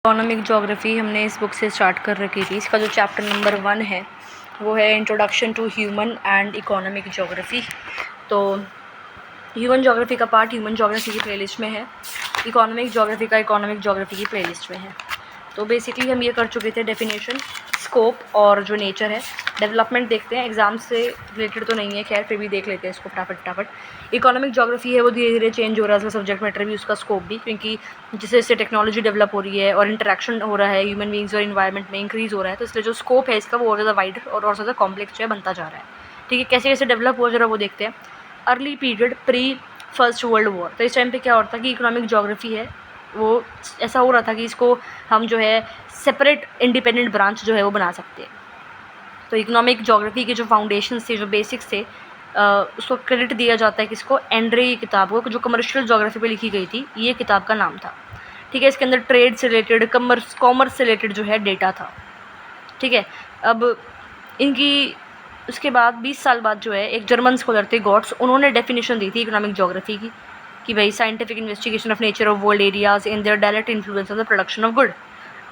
Economic geography हमने इस book से स्टार्ट कर रखी थी। इसका जो चैप्टर नंबर 1 है वो है introduction to human and economic geography. तो ह्यूमन ज्योग्राफी का पार्ट ह्यूमन ज्योग्राफी की प्लेलिस्ट में है, इकोनॉमिक ज्योग्राफी का इकोनॉमिक ज्योग्राफी की प्लेलिस्ट में है। तो बेसिकली हम ये कर चुके थे डेफिनेशन, स्कोप और जो नेचर है। डेवलपमेंट देखते हैं, एग्जाम से रिलेटेड तो नहीं है, खैर फिर भी देख लेते हैं इसको फटाफट। इकोनॉमिक ज्योग्राफी है वो धीरे धीरे चेंज हो रहा है, उसका सब्जेक्ट मैटर भी, उसका स्कोप भी, क्योंकि जिससे इससे टेक्नोलॉजी डेवलप हो रही है और इंटरेक्शन हो रहा है ह्यूमन बींग्स और इन्वायरमेंट में, इंक्रीज़ हो रहा है। तो इसलिए जो स्कोप है इसका वो और ज़्यादा वाइड और ज़्यादा कॉम्प्लेक्स जो है बनता जा रहा है। ठीक है, कैसे कैसे डेवलप हो जरा वो देखते हैं। Early period pre first world war, तो इस टाइम पे क्या होता है कि इकोनॉमिक ज्योग्राफी है वो ऐसा हो रहा था कि इसको हम जो है सेपरेट इंडिपेंडेंट ब्रांच जो है वो बना सकते हैं। तो इकोनॉमिक ज्योग्राफी के जो फाउंडेशंस थे, जो बेसिक्स थे, उसको क्रेडिट दिया जाता है किसको, एंड्रे की किताब को, जो कमर्शियल ज्योग्राफी पे लिखी गई थी, ये किताब का नाम था। ठीक है, इसके अंदर ट्रेड से रिलेटेड, कॉमर्स से रिलेटेड जो है डेटा था। ठीक है, अब इनकी उसके बाद 20 साल बाद जो है एक जर्मन स्कॉलर थे गॉट्स, उन्होंने डेफिनेशन दी थी इकोनॉमिक ज्योग्राफी की कि भाई scientific investigation of nature of world areas in their direct influence on the production of good.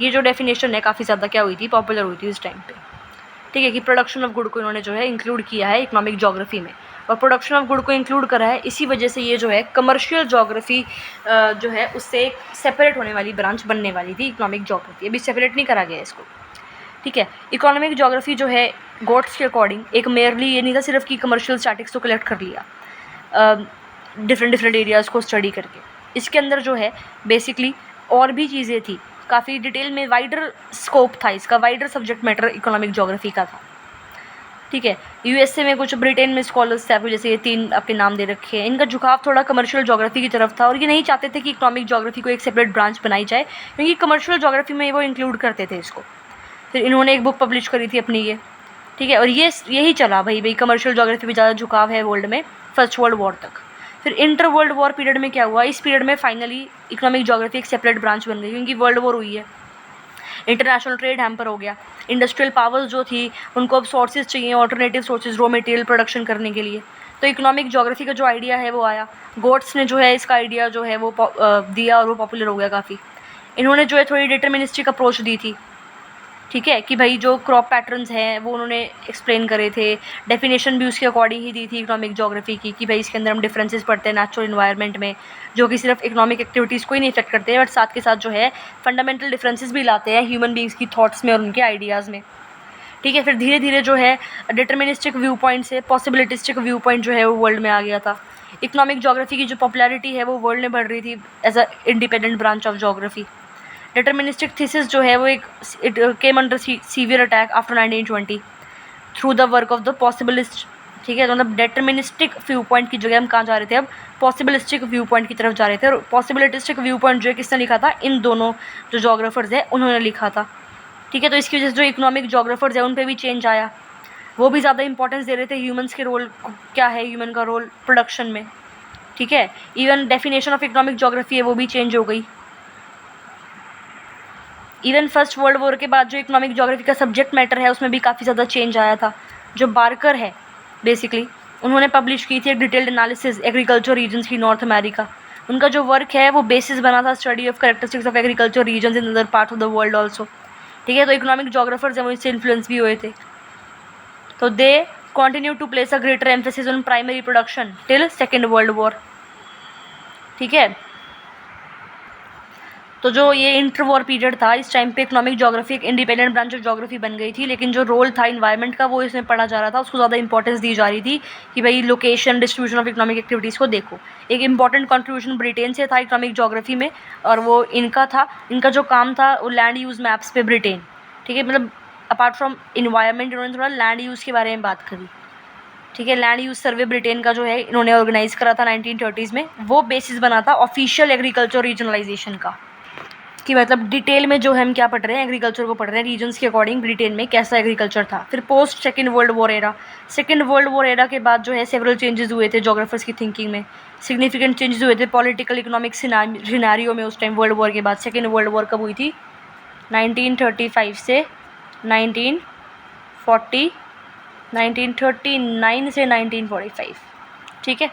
ये जो डेफिनेशन है काफ़ी ज़्यादा क्या हुई थी, पॉपुलर हुई थी उस टाइम पे। ठीक है, कि प्रोडक्शन ऑफ गुड को इन्होंने जो है इंक्लूड किया है इकोनॉमिक ज्योग्राफी में, और प्रोडक्शन ऑफ गुड को इंक्लूड करा है, इसी वजह से ये जो है कमर्शियल ज्योग्राफी जो है उससे सेपरेट होने वाली ब्रांच बनने वाली थी इकोनॉमिक ज्योग्राफी। अभी सेपरेट नहीं करा गया इसको। ठीक है, इकोनॉमिक ज्योग्राफी जो है गोट्स के अकॉर्डिंग एक मेयरली ये नहीं था सिर्फ कि कमर्शियल स्टैटिक्स को कलेक्ट कर लिया डिफरेंट एरियाज़ को स्टडी करके। इसके अंदर जो है बेसिकली और भी चीज़ें थी, काफ़ी डिटेल में, वाइडर स्कोप था इसका, wider subject matter economic geography का था। ठीक है, यूएसए में कुछ, ब्रिटेन में स्कॉलर्स थे, जैसे ये 3 आपके नाम दे रखे हैं, इनका झुकाव थोड़ा कमर्शियल ज्योग्राफी की तरफ था, और ये नहीं चाहते थे कि इकोनॉमिक ज्योग्राफी को एक सेपरेट ब्रांच बनाई जाए, क्योंकि कमर्शियल ज्योग्राफी में वो इंक्लूड करते थे इसको। फिर इन्होंने एक बुक पब्लिश करी थी अपनी ये। ठीक है, और ये यही चला भाई कमर्शियल ज्योग्राफी में ज़्यादा झुकाव है वर्ल्ड में, फर्स्ट वर्ल्ड वॉर तक। फिर इंटर वर्ल्ड वॉर पीरियड में क्या हुआ, इस पीरियड में फाइनली इकोनॉमिक ज्योग्राफी एक सेपरेट ब्रांच बन गई, क्योंकि वर्ल्ड वॉर हुई है, इंटरनेशनल ट्रेड हैम्पर हो गया, इंडस्ट्रियल पावर्स जो थी उनको अब सोर्सेज चाहिए, alternative sources raw material production करने के लिए। तो इकोनॉमिक ज्योग्राफी का जो आइडिया है वो आया, गोट्स ने जो है इसका आइडिया जो है वो दिया, और वो पॉपुलर हो गया काफ़ी। इन्होंने जो है थोड़ी डिटर्मिनिस्टिक अप्रोच दी थी। ठीक है, कि भाई जो क्रॉप पैटर्न्स हैं वो उन्होंने एक्सप्लेन करे थे, डेफिनेशन भी उसके अकॉर्डिंग ही दी थी इकोनॉमिक ज्योग्राफी की, कि भाई इसके अंदर हम डिफरेंसेस पढ़ते हैं नेचुरल इन्वायरमेंट में, जो कि सिर्फ इकोनॉमिक एक्टिविटीज़ को ही नहीं इफेक्ट करते हैं, बट साथ के साथ जो है फंडामेंटल डिफरेंसेस भी लाते हैं ह्यूमन बींग्स की थॉट्स में और उनके आइडियाज़ में। ठीक है, फिर धीरे धीरे जो है डिटर्मिनिस्टिक व्यू पॉइंट से पॉसिबिलिटिस्टिक व्यू पॉइंट जो है वो वर्ल्ड में आ गया था। इकोनॉमिक ज्योग्राफी की जो पॉपुलैरिटी है वो वर्ल्ड में बढ़ रही थी as a independent branch of geography. Deterministic thesis जो है वो एक, it came under severe attack after 1920 through the work of the possibilist. ठीक है, तो मतलब डिटर्मिनिस्टिक व्यू पॉइंट की जगह हम कहाँ जा रहे थे, अब पॉसिबलिस्टिक व्यू पॉइंट की तरफ जा रहे थे। और पॉसिबिलिस्टिक व्यू पॉइंट जो है किसने लिखा था, इन दोनों जो जोग्राफर्स हैं उन्होंने लिखा था। ठीक है, तो इसकी वजह से जो इकोनॉमिक जोग्राफर्स हैं उन पर भी चेंज आया, वो भी ज़्यादा इंपॉर्टेंस दे रहे थे ह्यूमन्स के रोल, क्या है ह्यूमन का रोल प्रोडक्शन में। ठीक है, even definition of economic geography है वो भी चेंज हो गई। इवन फर्स्ट वर्ल्ड वॉर के बाद जो इकोनॉमिक ज्योग्राफी का सब्जेक्ट मैटर है उसमें भी काफ़ी ज़्यादा चेंज आया था। जो बार्कर है बेसिकली, उन्होंने पब्लिश की थी एक डिटेल्ड एनालिसिस एग्रीकल्चर रीजन्स की नॉर्थ अमेरिका। उनका जो वर्क है वो बेसिस बना था study of characteristics of agriculture regions in other part of the world also. ठीक है, तो इकोनॉमिक ज्योग्राफर्स हैं वो इससे इन्फ्लुएंस भी हुए थे। तो they continue to place a greater emphasis on primary production till second world war. ठीक है, तो जो ये इंटर वॉर पीरियड था, इस टाइम पे इकोनॉमिक ज्योग्राफी एक इंडिपेंडेंट ब्रांच ऑफ ज्योग्राफी बन गई थी, लेकिन जो रोल था इन्वायरमेंट का वो इसमें पढ़ा जा रहा था, उसको ज़्यादा इंपॉर्टेंस दी जा रही थी कि भाई location distribution of economic activities को देखो। एक इंपॉर्टेंट कंट्रीब्यूशन ब्रिटेन से था इकोनॉमिक ज्योग्राफी में, और वो इनका था, इनका जो काम था वो लैंड यूज़ मैप्स पे ब्रिटेन। ठीक है, मतलब अपार्ट फ्रॉम इन्वायरमेंट इन्होंने थोड़ा लैंड यूज़ के बारे में बात करी। ठीक है, लैंड यूज़ सर्वे ब्रिटेन का जो है इन्होंने ऑर्गेनाइज करा था 1930s में, वो बेसिस बना था ऑफिशियल एग्रीकल्चर रीजनलाइजेशन का, कि मतलब डिटेल में जो हम क्या पढ़ रहे हैं, एग्रीकल्चर को पढ़ रहे हैं रीजन्स के अकॉर्डिंग ब्रिटेन में कैसा एग्रीकल्चर था। फिर post second world war era, second world war era के बाद जो है सेवरल चेंजेस हुए थे जोग्राफर्स की थिंकिंग में, सिग्निफिकेंट चेंजेस हुए थे पॉलिटिकल इकोनॉमिक सिनेरियो में उस टाइम वर्ल्ड वॉर के बाद। सेकेंड वर्ल्ड वॉर कब हुई थी, 1935 से 1939 से 1945। ठीक है,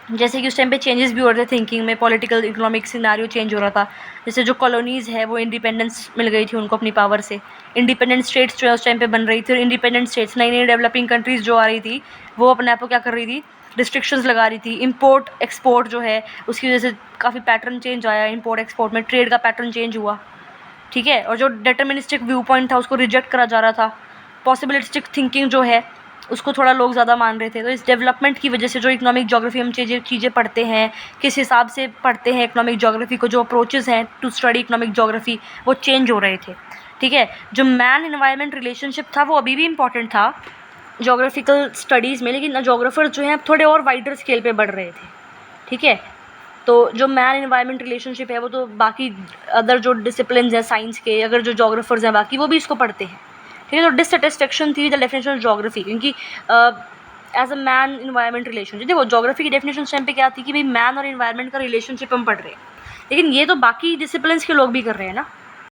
जैसे कि उस टाइम पे चेंजेस भी हो रहे थे थिंकिंग में, पॉलिटिकल इकोनॉमिक सिनारियो चेंज हो रहा था। जैसे जो कॉलोनीज़ है वो इंडिपेंडेंस मिल गई थी उनको अपनी पावर से, इंडिपेंडेंट स्टेट्स जो है उस टाइम पे बन रही थी, और इंडिपेंडेंट स्टेट्स नई नई डेवलपिंग कंट्रीज़ जो आ रही थी वो अपने आप को क्या कर रही थी, रिस्ट्रिक्शंस लगा रही थी। इंपोर्ट एक्सपोर्ट जो है उसकी वजह से काफ़ी पैटर्न चेंज आया, इंपोर्ट एक्सपोर्ट में ट्रेड का पैटर्न चेंज हुआ, ठीक है। और जो डिटर्मिनिस्टिक व्यू पॉइंट था उसको रिजेक्ट करा जा रहा था, पॉसिबिलिस्टिक थिंकिंग जो है उसको थोड़ा लोग ज़्यादा मान रहे थे। तो इस डेवलपमेंट की वजह से जो इकोनॉमिक ज्योग्राफी हम चीज़ें पढ़ते हैं, किस हिसाब से पढ़ते हैं इकोनॉमिक ज्योग्राफी को, जो अप्रोचेज़ हैं टू स्टडी इकोनॉमिक ज्योग्राफी वो चेंज हो रहे थे, ठीक है। जो मैन इन्वायरमेंट रिलेशनशिप था वो अभी भी इम्पॉर्टेंट था जोग्राफिकल स्टडीज़ में, लेकिन जोग्राफर्स जो हैं अब थोड़े और वाइडर स्केल पे बढ़ रहे थे, ठीक है। तो जो मैन इन्वायरमेंट रिलेशनशिप है वो तो बाकी अदर जो डिसिप्लिन हैं साइंस के, अगर जो जोग्राफर्स हैं बाकी वो भी इसको पढ़ते हैं, ठीक है। तो डिससेटिस्फेक्शन थी द डेफिनेशन ऑफ जोग्राफी, क्योंकि as a man environment relationship, देखो जोग्राफी की डेफिनेशन उस टाइम पे क्या थी कि भाई मैन और इन्वायरमेंट का रिलेशनशिप हम पढ़ रहे हैं, लेकिन ये तो बाकी डिसिप्लिन के लोग भी कर रहे हैं ना,